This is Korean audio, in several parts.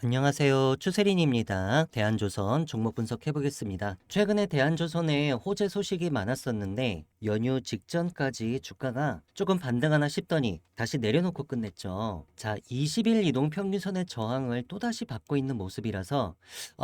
안녕하세요. 추세린입니다. 대한조선 종목 분석해 보겠습니다. 최근에 대한조선에 호재 소식이 많았었는데 연휴 직전까지 주가가 조금 반등하나 싶더니 다시 내려놓고 끝냈죠. 자, 20일 이동 평균선의 저항을 또다시 받고 있는 모습이라서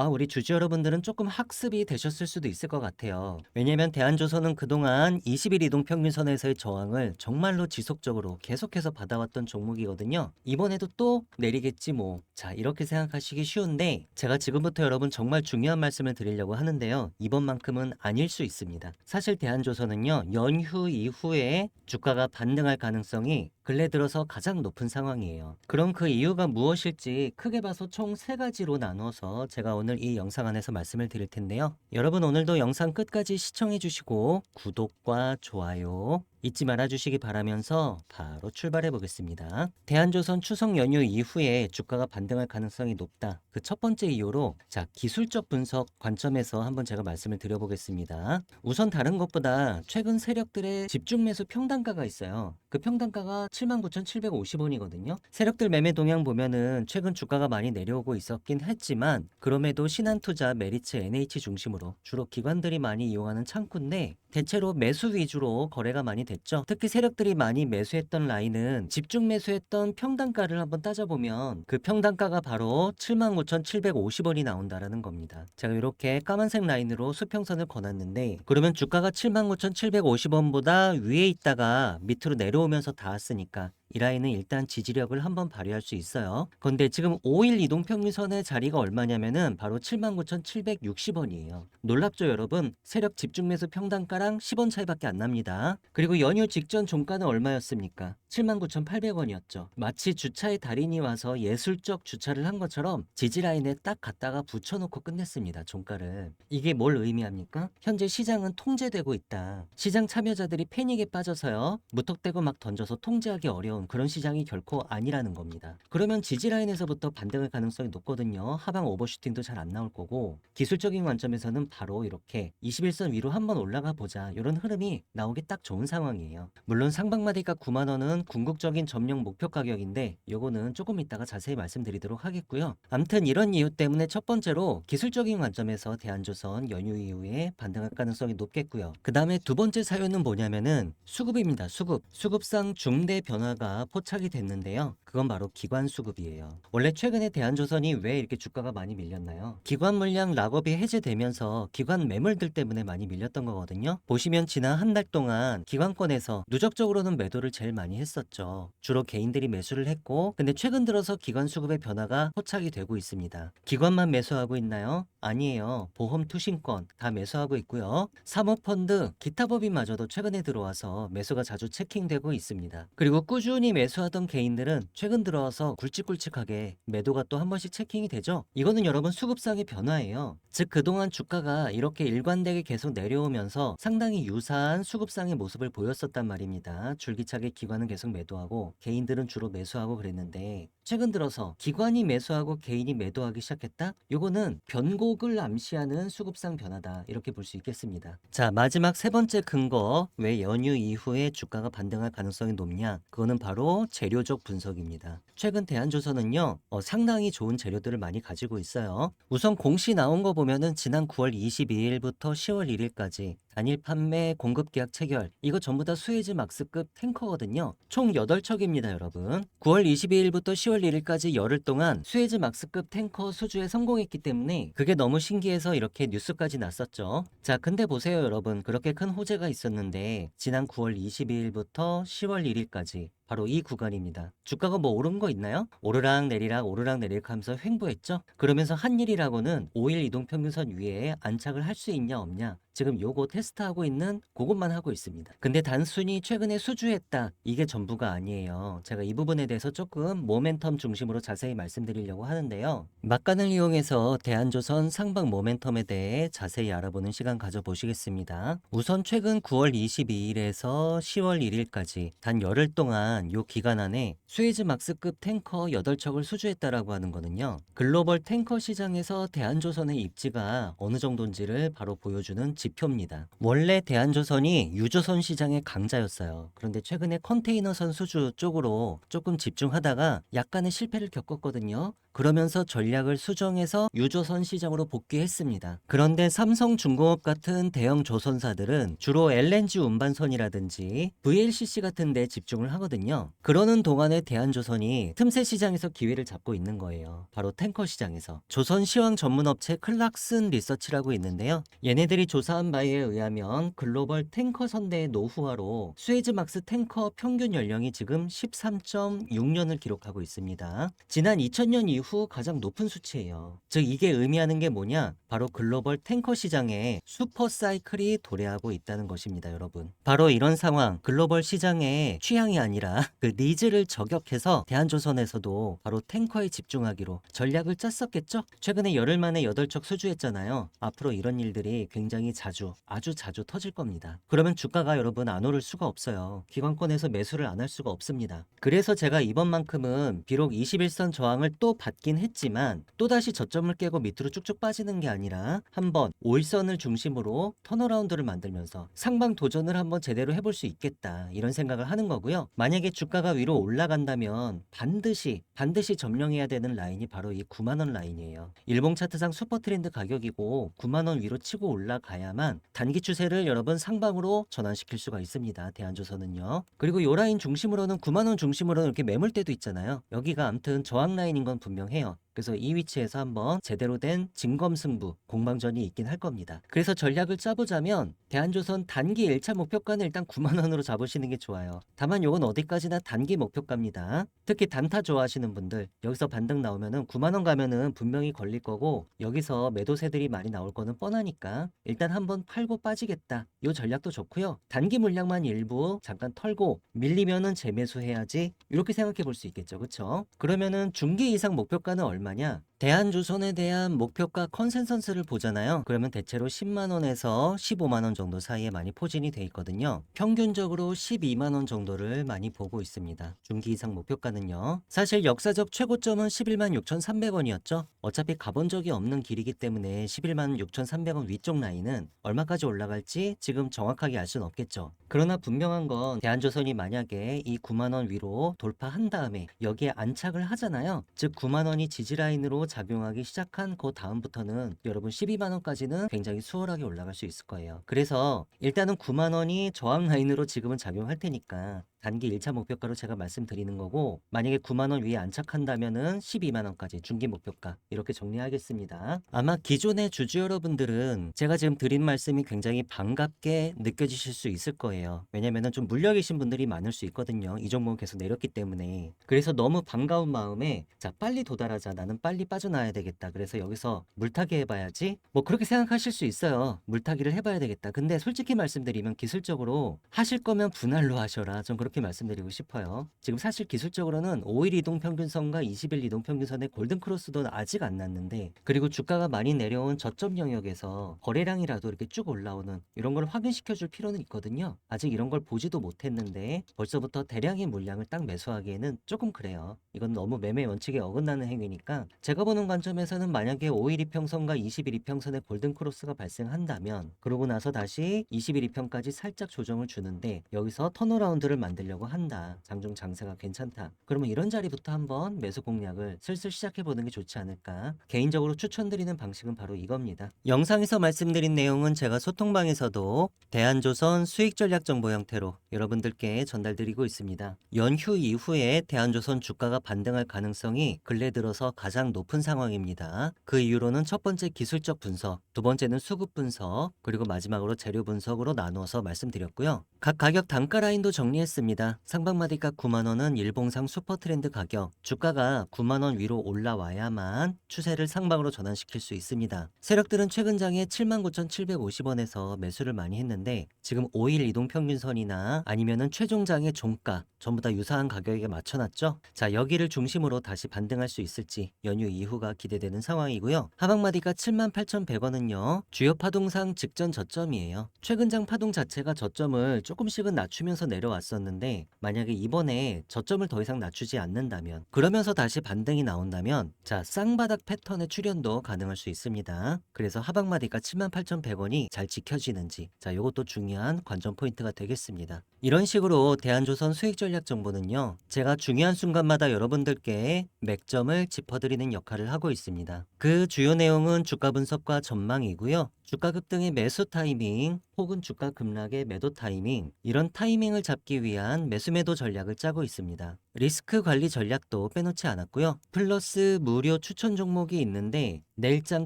우리 주주 여러분들은 조금 학습이 되셨을 수도 있을 것 같아요. 왜냐면 대한조선은 그동안 20일 이동 평균선에서의 저항을 정말로 지속적으로 계속해서 받아왔던 종목이거든요. 이번에도 또 내리겠지 뭐. 자, 이렇게 생각하시기 쉬운데 제가 지금부터 여러분 정말 중요한 말씀을 드리려고 하는데요. 이번만큼은 아닐 수 있습니다. 사실 대한조선은요, 연휴 이후에 주가가 반등할 가능성이 근래 들어서 가장 높은 상황이에요. 그럼 그 이유가 무엇일지 크게 봐서 총 세 가지로 나눠서 제가 오늘 이 영상 안에서 말씀을 드릴 텐데요. 여러분 오늘도 영상 끝까지 시청해 주시고 구독과 좋아요 잊지 말아 주시기 바라면서 바로 출발해 보겠습니다. 대한조선 추석 연휴 이후에 주가가 반등할 가능성이 높다. 그 첫 번째 이유로 자, 기술적 분석 관점에서 한번 제가 말씀을 드려보겠습니다. 우선 다른 것보다 최근 세력들의 집중 매수 평단가가 있어요. 그 평단가가 79,750원이거든요. 세력들 매매 동향 보면은 최근 주가가 많이 내려오고 있었긴 했지만 그럼에도 신한투자, 메리츠, NH 중심으로 주로 기관들이 많이 이용하는 창구인데 대체로 매수 위주로 거래가 많이 됐죠. 특히 세력들이 많이 매수했던 라인은 집중 매수했던 평단가를 한번 따져보면 그 평단가가 바로 79,750원이 나온다라는 겁니다. 제가 이렇게 까만색 라인으로 수평선을 그어놨는데 그러면 주가가 79,750원보다 위에 있다가 밑으로 내려오면서 닿았으니까 이 라인은 일단 지지력을 한번 발휘할 수 있어요. 그런데 지금 5일 이동평균선의 자리가 얼마냐면은 바로 79,760원이에요. 놀랍죠 여러분? 세력 집중매수 평단가랑 10원 차이밖에 안 납니다. 그리고 연휴 직전 종가는 얼마였습니까? 79,800원이었죠. 마치 주차의 달인이 와서 예술적 주차를 한 것처럼 지지라인에 딱 갖다가 붙여놓고 끝냈습니다. 종가를. 이게 뭘 의미합니까? 현재 시장은 통제되고 있다. 시장 참여자들이 패닉에 빠져서요. 무턱대고 막 던져서 통제하기 어려운 그런 시장이 결코 아니라는 겁니다. 그러면 지지라인에서부터 반등할 가능성이 높거든요. 하방 오버슈팅도 잘 안 나올 거고 기술적인 관점에서는 바로 이렇게 21선 위로 한번 올라가 보자 이런 흐름이 나오기 딱 좋은 상황이에요. 물론 상방마디가 9만 원은 궁극적인 점령 목표 가격인데 요거는 조금 이따가 자세히 말씀드리도록 하겠고요. 암튼 이런 이유 때문에 첫 번째로 기술적인 관점에서 대한조선 연휴 이후에 반등할 가능성이 높겠고요. 그 다음에 두 번째 사유는 뭐냐면은 수급입니다. 수급상 중대 변화가 포착이 됐는데요. 그건 바로 기관 수급이에요. 원래 최근에 대한조선이 왜 이렇게 주가가 많이 밀렸나요? 기관 물량 락업이 해제되면서 기관 매물들 때문에 많이 밀렸던 거거든요. 보시면 지난 한 달 동안 기관권에서 누적적으로는 매도를 제일 많이 했었죠. 주로 개인들이 매수를 했고 근데 최근 들어서 기관 수급의 변화가 포착이 되고 있습니다. 기관만 매수하고 있나요? 아니에요. 보험 투신권 다 매수하고 있고요. 사모펀드, 기타 법인마저도 최근에 들어와서 매수가 자주 체킹되고 있습니다. 그리고 꾸준히 매수하던 개인들은 최근 들어와서 굵직굵직하게 매도가 또 한 번씩 체킹이 되죠. 이거는 여러분 수급상의 변화예요. 즉 그동안 주가가 이렇게 일관되게 계속 내려오면서 상당히 유사한 수급상의 모습을 보였었단 말입니다. 줄기차게 기관은 계속 매도하고 개인들은 주로 매수하고 그랬는데 최근 들어서 기관이 매수하고 개인이 매도하기 시작했다? 요거는 변곡을 암시하는 수급상 변화다. 이렇게 볼 수 있겠습니다. 자, 마지막 세 번째 근거. 왜 연휴 이후에 주가가 반등할 가능성이 높냐? 그거는 바로 재료적 분석입니다. 최근 대한조선은요, 상당히 좋은 재료들을 많이 가지고 있어요. 우선 공시 나온 거 보면은 지난 9월 22일부터 10월 1일까지 단일 판매 공급 계약 체결 이거 전부 다 수에즈 막스급 탱커거든요. 총 8척입니다 여러분. 9월 22일부터 10월 1일까지 열흘 동안 수에즈 막스급 탱커 수주에 성공했기 때문에 그게 너무 신기해서 이렇게 뉴스까지 났었죠. 자 근데 보세요 여러분, 그렇게 큰 호재가 있었는데 지난 9월 22일부터 10월 1일까지 바로 이 구간입니다. 주가가 뭐 오른 거 있나요? 오르락 내리락 오르락 내리락 하면서 횡보했죠. 그러면서 한일이라고는 5일 이동평균선 위에 안착을 할 수 있냐 없냐 지금 요거 테스트하고 있는 그것만 하고 있습니다. 근데 단순히 최근에 수주했다 이게 전부가 아니에요. 제가 이 부분에 대해서 조금 모멘텀 중심으로 자세히 말씀드리려고 하는데요. 막간을 이용해서 대한조선 상방 모멘텀에 대해 자세히 알아보는 시간 가져보시겠습니다. 우선 최근 9월 22일에서 10월 1일까지 단 열흘 동안 요 기간 안에 수에즈 막스급 탱커 8척을 수주했다라고 하는 거는요. 글로벌 탱커 시장에서 대한조선의 입지가 어느 정도인지를 바로 보여주는 지표입니다. 원래 대한조선이 유조선 시장의 강자였어요. 그런데 최근에 컨테이너선 수주 쪽으로 조금 집중하다가 약간의 실패를 겪었거든요. 그러면서 전략을 수정해서 유조선 시장으로 복귀했습니다. 그런데 삼성중공업 같은 대형 조선사들은 주로 LNG 운반선이라든지 VLCC 같은 데 집중을 하거든요. 그러는 동안에 대한조선이 틈새 시장에서 기회를 잡고 있는 거예요. 바로 탱커 시장에서. 조선 시황 전문업체 클락슨 리서치라고 있는데요. 얘네들이 조사한 바에 의하면 글로벌 탱커 선대의 노후화로 수에즈막스 탱커 평균 연령이 지금 13.6년을 기록하고 있습니다. 지난 2000년 이후 가장 높은 수치예요. 즉 이게 의미하는 게 뭐냐? 바로 글로벌 탱커 시장에 슈퍼 사이클이 도래하고 있다는 것입니다, 여러분. 바로 이런 상황, 글로벌 시장의 취향이 아니라 그 니즈를 저격해서 대한조선에서도 바로 탱커에 집중하기로 전략을 짰었겠죠? 최근에 열흘 만에 8척 수주했잖아요. 앞으로 이런 일들이 굉장히 자주, 아주 자주 터질 겁니다. 그러면 주가가 여러분 안 오를 수가 없어요. 기관권에서 매수를 안 할 수가 없습니다. 그래서 제가 이번만큼은 비록 21선 저항을 또 받긴 했지만 또다시 저점을 깨고 밑으로 쭉쭉 빠지는 게 아니라 한번 5일선을 중심으로 턴어라운드를 만들면서 상방 도전을 한번 제대로 해볼 수 있겠다 이런 생각을 하는 거고요. 만약에 주가가 위로 올라간다면 반드시 점령해야 되는 라인이 바로 이 9만원 라인이에요. 일봉 차트상 슈퍼 트렌드 가격이고 9만원 위로 치고 올라가야만 단기 추세를 여러분 상방으로 전환시킬 수가 있습니다. 대한조선은요. 그리고 이 라인 중심으로는 9만원 중심으로는 이렇게 매물대도 있잖아요. 여기가 암튼 저항 라인인 건 분명해요. 그래서 이 위치에서 한번 제대로 된 진검승부 공방전이 있긴 할 겁니다. 그래서 전략을 짜보자면 대한조선 단기 1차 목표가는 일단 9만원으로 잡으시는 게 좋아요. 다만 이건 어디까지나 단기 목표가입니다. 특히 단타 좋아하시는 분들 여기서 반등 나오면은 9만원 가면은 분명히 걸릴 거고 여기서 매도세들이 많이 나올 거는 뻔하니까 일단 한번 팔고 빠지겠다. 이 전략도 좋고요. 단기 물량만 일부 잠깐 털고 밀리면은 재매수해야지 이렇게 생각해 볼 수 있겠죠. 그쵸? 그러면은 중기 이상 목표가는 얼마냐? 대한조선에 대한 목표가 컨센서스를 보잖아요. 그러면 대체로 10만원에서 15만원 정도 사이에 많이 포진이 돼 있거든요. 평균적으로 12만원 정도를 많이 보고 있습니다. 중기 이상 목표가는요. 사실 역사적 최고점은 11만 6,300원이었죠. 어차피 가본 적이 없는 길이기 때문에 11만 6,300원 위쪽 라인은 얼마까지 올라갈지 지금 정확하게 알 수는 없겠죠. 그러나 분명한 건 대한조선이 만약에 이 9만원 위로 돌파한 다음에 여기에 안착을 하잖아요. 즉 9만원이 지지라인으로 작용하기 시작한 그 다음부터는 여러분 12만원까지는 굉장히 수월하게 올라갈 수 있을 거예요. 그래서 일단은 9만원이 저항 라인으로 지금은 작용할 테니까 단기 1차 목표가로 제가 말씀드리는 거고 만약에 9만원 위에 안착한다면은 12만원까지 중기 목표가 이렇게 정리하겠습니다. 아마 기존의 주주 여러분들은 제가 지금 드린 말씀이 굉장히 반갑게 느껴지실 수 있을 거예요. 왜냐면은 좀 물려 계신 분들이 많을 수 있거든요. 이 종목은 계속 내렸기 때문에. 그래서 너무 반가운 마음에 자 빨리 도달하자. 나는 빨리 빠져나와야 되겠다. 그래서 여기서 물타기 해봐야지. 뭐 그렇게 생각하실 수 있어요. 물타기를 해봐야 되겠다. 근데 솔직히 말씀드리면 기술적으로 하실 거면 분할로 하셔라. 좀 그렇게 말씀드리고 싶어요. 지금 사실 기술적으로는 5일 이동 평균선과 20일 이동 평균선의 골든 크로스도 아직 안 났는데 그리고 주가가 많이 내려온 저점 영역에서 거래량이라도 이렇게 쭉 올라오는 이런 걸 확인시켜 줄 필요는 있거든요. 아직 이런 걸 보지도 못했는데 벌써부터 대량의 물량을 딱 매수하기에는 조금 그래요. 이건 너무 매매 원칙에 어긋나는 행위니까 제가 보는 관점에서는 만약에 5일 이평선과 20일 이평선의 골든 크로스가 발생한다면 그러고 나서 다시 20일 이평까지 살짝 조정을 주는데 여기서 턴어라운드를 만들려고 한다. 장중 장세가 괜찮다. 그러면 이런 자리부터 한번 매수 공략을 슬슬 시작해보는 게 좋지 않을까. 개인적으로 추천드리는 방식은 바로 이겁니다. 영상에서 말씀드린 내용은 제가 소통방에서도 대한조선 수익전략 정보 형태로 여러분들께 전달드리고 있습니다. 연휴 이후에 대한조선 주가가 반등할 가능성이 근래 들어서 가장 높은 상황입니다. 그 이유로는 첫 번째 기술적 분석, 두 번째는 수급 분석, 그리고 마지막으로 재료 분석으로 나누어서 말씀드렸고요. 각 가격 단가 라인도 정리했습니다. 상방마디가 9만원은 일봉상 슈퍼트렌드 가격, 주가가 9만원 위로 올라와야만 추세를 상방으로 전환시킬 수 있습니다. 세력들은 최근 장에 79,750원에서 매수를 많이 했는데 지금 5일 이동평균선이나 아니면은 최종장의 종가 전부 다 유사한 가격에 맞춰놨죠. 자, 여기를 중심으로 다시 반등할 수 있을지 연휴 이후가 기대되는 상황이고요. 하방마디가 78,100원은요. 주요 파동상 직전 저점이에요. 최근 장 파동 자체가 저점을 조금씩은 낮추면서 내려왔었는데 있었는데 만약에 이번에 저점을 더 이상 낮추지 않는다면 그러면서 다시 반등이 나온다면 자 쌍바닥 패턴의 출현도 가능할 수 있습니다. 그래서 하방마디가 78,100원이 잘 지켜지는지 자 이것도 중요한 관전 포인트가 되겠습니다. 이런 식으로 대한조선 수익 전략 정보는요 제가 중요한 순간마다 여러분들께 맥점을 짚어드리는 역할을 하고 있습니다. 그 주요 내용은 주가 분석과 전망이고요. 주가 급등의 매수 타이밍 혹은 주가 급락의 매도 타이밍 이런 타이밍을 잡기 위한 매수 매도 전략을 짜고 있습니다. 리스크 관리 전략도 빼놓지 않았고요. 플러스 무료 추천 종목이 있는데 내일장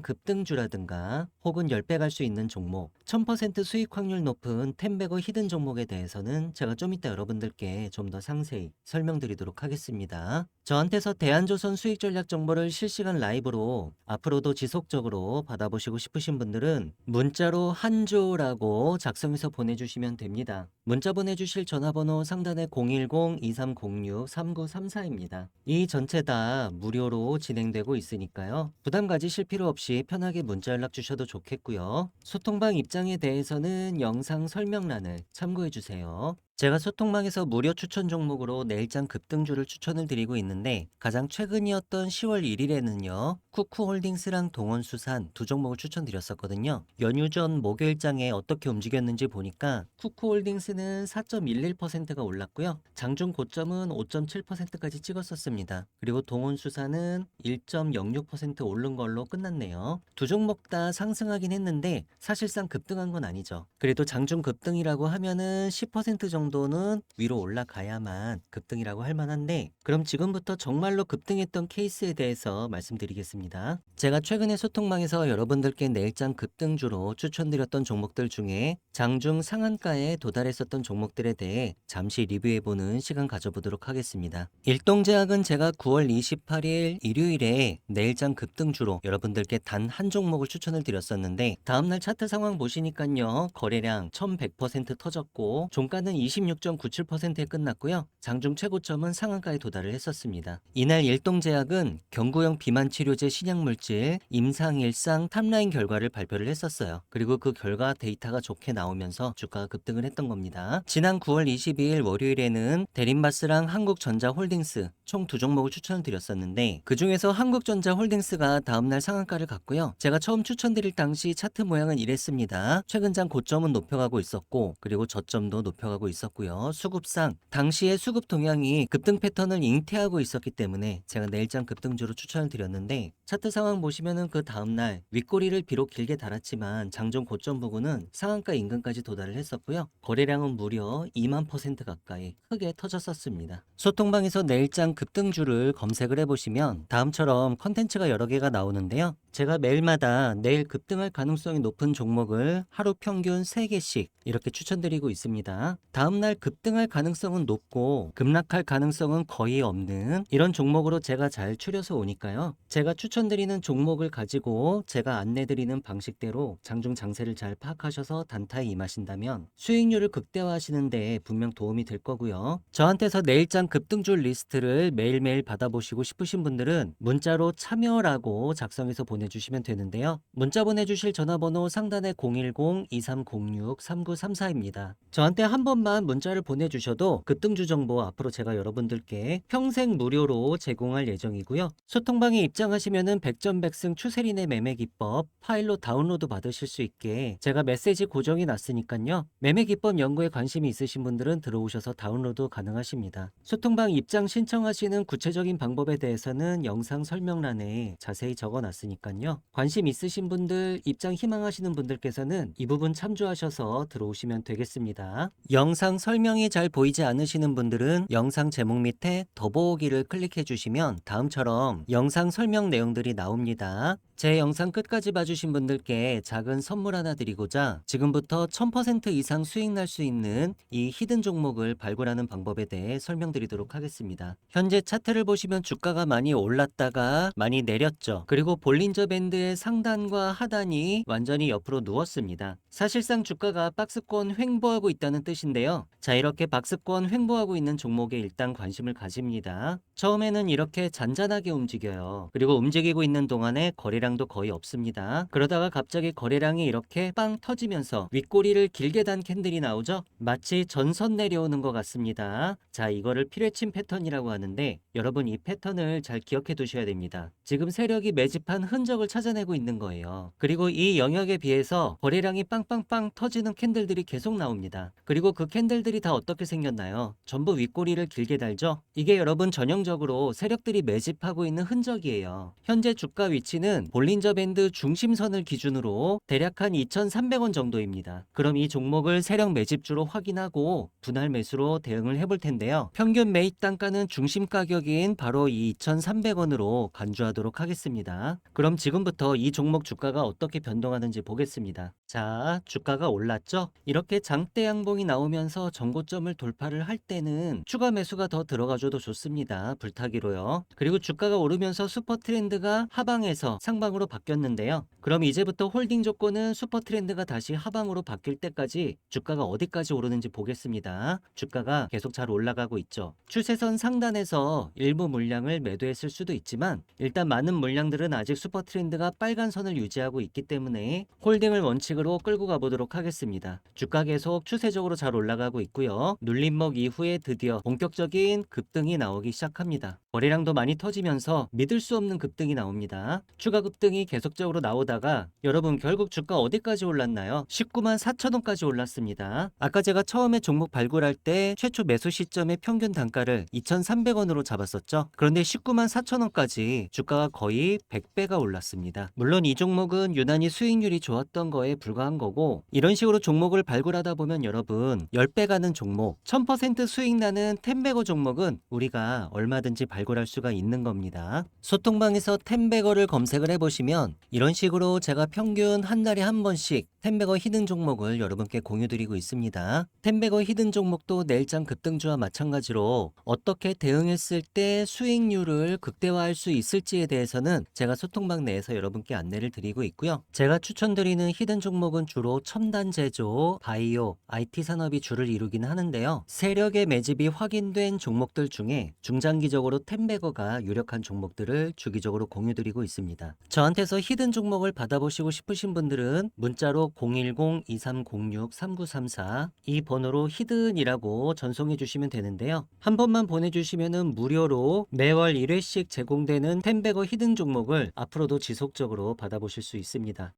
급등주라든가 혹은 10배 갈 수 있는 종목 1000% 수익 확률 높은 템베거 히든 종목에 대해서는 제가 좀 이따 여러분들께 좀 더 상세히 설명드리도록 하겠습니다. 저한테서 대한조선 수익 전략 정보를 실시간 라이브로 앞으로도 지속적으로 받아보시고 싶으신 분들은 문자로 한조라고 작성해서 보내주시면 됩니다. 문자 보내주실 전화번호 상단에 010-2306-3934입니다. 이 전체 다 무료로 진행되고 있으니까요. 부담 가지실 필요 없이 편하게 문자 연락 주셔도 좋겠고요. 소통방 입장에 대해서는 영상 설명란을 참고해주세요. 제가 소통방에서 무료 추천 종목으로 내일장 급등주를 추천을 드리고 있는데 가장 최근이었던 10월 1일에는요. 쿠쿠홀딩스랑 동원수산 두 종목을 추천드렸었거든요. 연휴 전 목요일장에 어떻게 움직였는지 보니까 쿠쿠홀딩스는 4.11%가 올랐고요. 장중 고점은 5.7%까지 찍었었습니다. 그리고 동원수산은 1.06% 오른 걸로 끝났네요. 두 종목 다 상승하긴 했는데 사실상 급등한 건 아니죠. 그래도 장중 급등이라고 하면은 10% 정도는 위로 올라가야만 급등이라고 할 만한데 그럼 지금부터 정말로 급등했던 케이스에 대해서 말씀드리겠습니다. 제가 최근에 소통방에서 여러분들께 내일장 급등주로 추천드렸던 종목들 중에 장중 상한가에 도달했었던 종목들에 대해 잠시 리뷰해보는 시간 가져보도록 하겠습니다. 일동제약은 제가 9월 28일 일요일에 내일장 급등주로 여러분들께 단 한 종목을 추천을 드렸었는데 다음날 차트 상황 보시니까요. 거래량 1100% 터졌고 종가는 26.97%에 끝났고요. 장중 최고점은 상한가에 도달을 했었습니다. 이날 일동제약은 경구용 비만 치료제 신약물질 임상일상 탑라인 결과를 발표를 했었어요. 그리고 그 결과 데이터가 좋게 나오면서 주가가 급등을 했던 겁니다. 지난 9월 22일 월요일에는 대림바스랑 한국전자홀딩스 총 두 종목을 추천을 드렸었는데 그 중에서 한국전자홀딩스가 다음날 상한가를 갔고요. 제가 처음 추천드릴 당시 차트 모양은 이랬습니다. 최근장 고점은 높여가고 있었고 그리고 저점도 높여가고 있었고요. 수급상 당시의 수급 동향이 급등 패턴을 잉태하고 있었기 때문에 제가 내일장 급등주로 추천을 드렸는데 차트 상황 보시면은 그 다음날 윗꼬리를 비록 길게 달았지만 장중 고점 부근은 상한가 인근까지 도달을 했었고요. 거래량은 무려 2만% 가까이 크게 터졌었습니다. 소통방에서 내일장 급등주를 검색을 해보시면 다음처럼 컨텐츠가 여러 개가 나오는데요. 제가 매일마다 내일 급등할 가능성이 높은 종목을 하루 평균 3개씩 이렇게 추천드리고 있습니다. 다음날 급등할 가능성은 높고 급락할 가능성은 거의 없는 이런 종목으로 제가 잘 추려서 오니까요. 제가 추천드리는 종목을 가지고 제가 안내드리는 방식대로 장중 장세를 잘 파악하셔서 단타에 임하신다면 수익률을 극대화하시는 데 분명 도움이 될 거고요. 저한테서 내일장 급등주 리스트를 매일매일 받아보시고 싶으신 분들은 문자로 참여라고 작성해서 보내주시면 되는데요. 문자 보내주실 전화번호 상단에 010-2306-3934입니다. 저한테 한 번만 문자를 보내주셔도 급등주 정보 앞으로 제가 여러분들께 평생 무료로 제공할 예정이고요. 소통방에 입장하시면은 백전백승 추세린의 매매 기법 파일로 다운로드 받으실 수 있게 제가 메시지 고정이 났으니까요. 매매 기법 연구에 관심이 있으신 분들은 들어오셔서 다운로드 가능하십니다. 소통방 입장 신청하시는 구체적인 방법에 대해서는 영상 설명란에 자세히 적어놨으니까요. 관심 있으신 분들, 입장 희망하시는 분들께서는 이 부분 참조하셔서 들어오시면 되겠습니다. 영상 설명이 잘 보이지 않으시는 분들은 영상 제목 밑에 더보기를 클릭해 주시면 다음처럼 영상 설명 내용들이 나옵니다. 제 영상 끝까지 봐주신 분들께 작은 선물 하나 드리고자 지금부터 1000% 이상 수익 날 수 있는 이 히든 종목을 발굴하는 방법에 대해 설명드리도록 하겠습니다. 현재 차트를 보시면 주가가 많이 올랐다가 많이 내렸죠. 그리고 볼린저 밴드의 상단과 하단이 완전히 옆으로 누웠습니다. 사실상 주가가 박스권 횡보하고 있다는 뜻인데요. 자, 이렇게 박스권 횡보하고 있는 종목에 일단 관심을 가집니다. 처음에는 이렇게 잔잔하게 움직여요. 그리고 움직이고 있는 동안에 거래량 거래량도 거의 없습니다. 그러다가 갑자기 거래량이 이렇게 빵 터지면서 윗꼬리를 길게 단 캔들이 나오죠? 마치 전선 내려오는 것 같습니다. 자, 이거를 피뢰침 패턴이라고 하는데 여러분 이 패턴을 잘 기억해 두셔야 됩니다. 지금 세력이 매집한 흔적을 찾아내고 있는 거예요. 그리고 이 영역에 비해서 거래량이 빵빵빵 터지는 캔들들이 계속 나옵니다. 그리고 그 캔들들이 다 어떻게 생겼나요? 전부 윗꼬리를 길게 달죠? 이게 여러분 전형적으로 세력들이 매집하고 있는 흔적이에요. 현재 주가 위치는 볼린저 밴드 중심선을 기준으로 대략 한 2,300원 정도입니다. 그럼 이 종목을 세력 매집주로 확인하고 분할 매수로 대응을 해볼 텐데요. 평균 매입 단가는 중심 가격인 바로 이 2,300원으로 간주하도록 하겠습니다. 그럼 지금부터 이 종목 주가가 어떻게 변동하는지 보겠습니다. 자, 주가가 올랐죠? 이렇게 장대 양봉이 나오면서 전고점을 돌파를 할 때는 추가 매수가 더 들어가줘도 좋습니다. 불타기로요. 그리고 주가가 오르면서 슈퍼 트렌드가 하방에서 상방으로 바뀌었는데요. 그럼 이제부터 홀딩 조건은 슈퍼 트렌드가 다시 하방으로 바뀔 때까지 주가가 어디까지 오르는지 보겠습니다. 주가가 계속 잘 올라가고 있죠. 추세선 상단에서 일부 물량을 매도했을 수도 있지만 일단 많은 물량들은 아직 슈퍼 트렌드가 빨간 선을 유지하고 있기 때문에 홀딩을 원칙으로 끌고 가보도록 하겠습니다. 주가 계속 추세적으로 잘 올라가고 있고요. 눌림목 이후에 드디어 본격적인 급등이 나오기 시작합니다. 거래량도 많이 터지면서 믿을 수 없는 급등이 나옵니다. 추가 급등이 계속적으로 나오다가 여러분 결국 주가 어디까지 올랐나요? 19만 4천 원까지 올랐습니다. 아까 제가 처음에 종목 발굴할 때 최초 매수 시점의 평균 단가를 2,300원으로 잡았었죠. 그런데 19만 4천 원까지 주가가 거의 100배가 올랐습니다. 물론 이 종목은 유난히 수익률이 좋았던 거에 불과한 거고 이런 식으로 종목을 발굴하다 보면 여러분 10배 가는 종목, 1000% 수익 나는 텐베거 종목은 우리가 얼마든지 발굴할 수가 있는 겁니다. 소통방에서 텐베거를 검색을 해보시면 이런 식으로 제가 평균 한 달에 한 번씩 텐베거 히든 종목을 여러분께 공유드리고 있습니다. 텐베거 히든 종목도 내일장 급등주와 마찬가지로 어떻게 대응했을 때 수익률을 극대화할 수 있을지에 대해서는 제가 소통방 내에서 여러분께 안내를 드리고 있고요. 제가 추천드리는 히든 종목은 주로 첨단 제조, 바이오, IT 산업이 주를 이루긴 하는데요. 세력의 매집이 확인된 종목들 중에 중장기적으로 텐베거가 유력한 종목들을 주기적으로 공유드리고 있습니다. 저한테서 히든 종목을 받아보시고 싶으신 분들은 문자로 010-2306-3934 이 번호로 히든이라고 전송해 주시면 되는데요. 한 번만 보내주시면 무료로 매월 1회씩 제공되는 텐베거 히든 종목을 앞으로도 지속적으로 받아보실 수 있습니다.